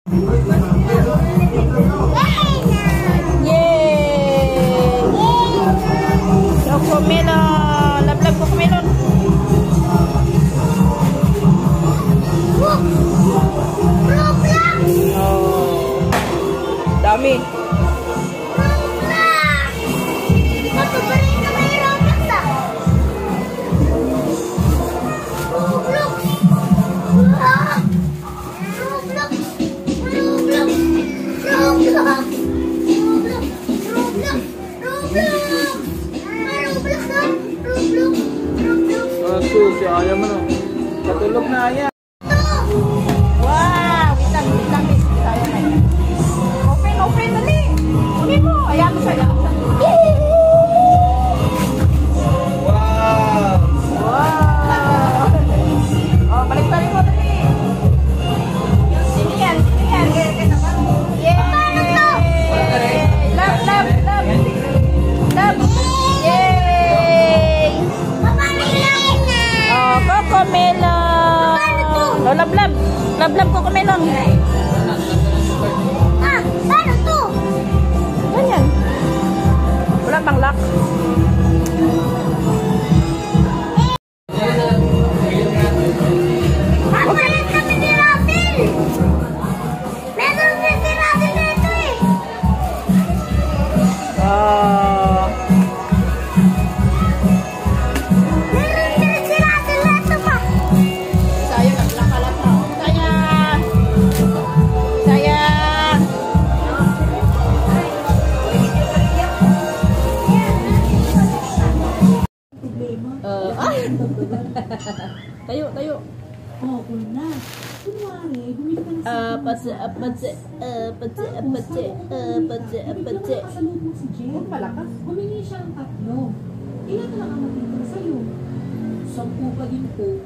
Yay! Cocomelon! Love cocomelon! Oh. Dami! Sus, ayaw mo na. Katulog na ayaw. Wow! Wait lang, miss. Open, dali! Kunin mo! Ayan mo siya. Wow! Wow! Oh, balik-balik mo, dali! Sino yan? Yay! Love! Yay! Oh, cocomelon! Oh, love cocomelon! Paano to? Ganyan. Wala pang lock. Papalit kami ni Rapil! Meron na si Rapil dito eh! Meron na si Rapil dito pa! Sayang, naglakalat na. Sayang! Tayo. Oo na. Kunwari, bumili ka na kasalubong mo si Jen. Malakas. Humingi siya ng 3. Ilan na lang ang matitira sa'yo? 10 pa din po.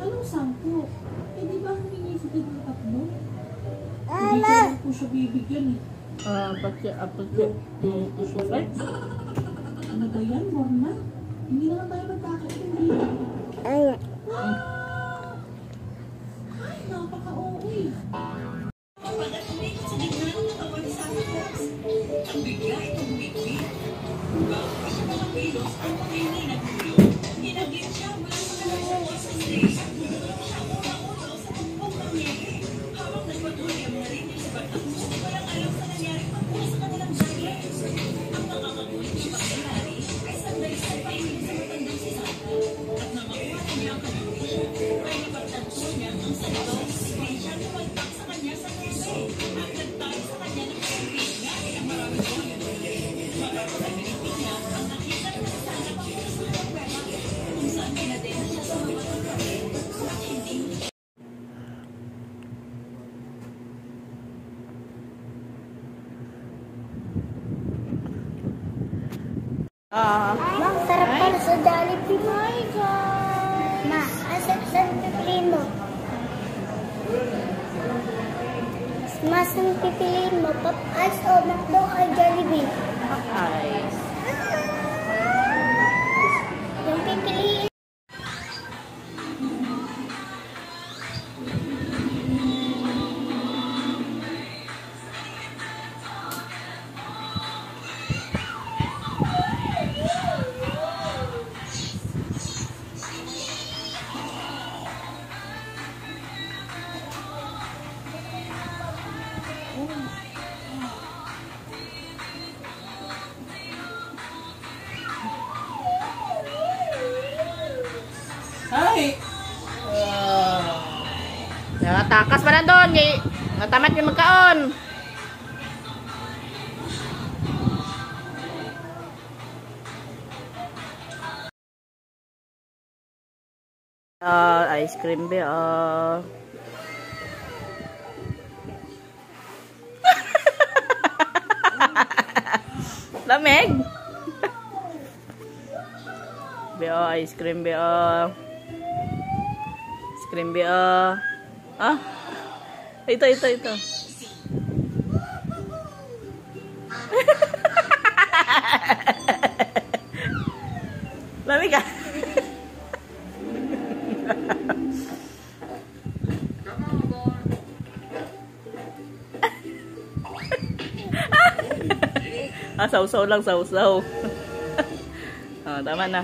Anong 10? Eh di ba humingi si Jen ng 3? Hindi ko lang po siya bibigyan eh. Ano ba yan, Morna? Hindi naman tayo magkakaintindihan. Ay, napaka-OA. Ma'am, sarap pala sa Jollibee. My God! Ma, saan pipiliin mo? Mas ang pipiliin mo, Pop Ice o McDo o Jollibee? Ice. Yung pipiliin. Hi! Takas pa na doon. Natamat yung magkaon. Ice cream ba? Lamig. Ice cream ba? Ice cream ba? Ah? Ito. Lamig ka. Sausaw lang, sausaw. Tama na.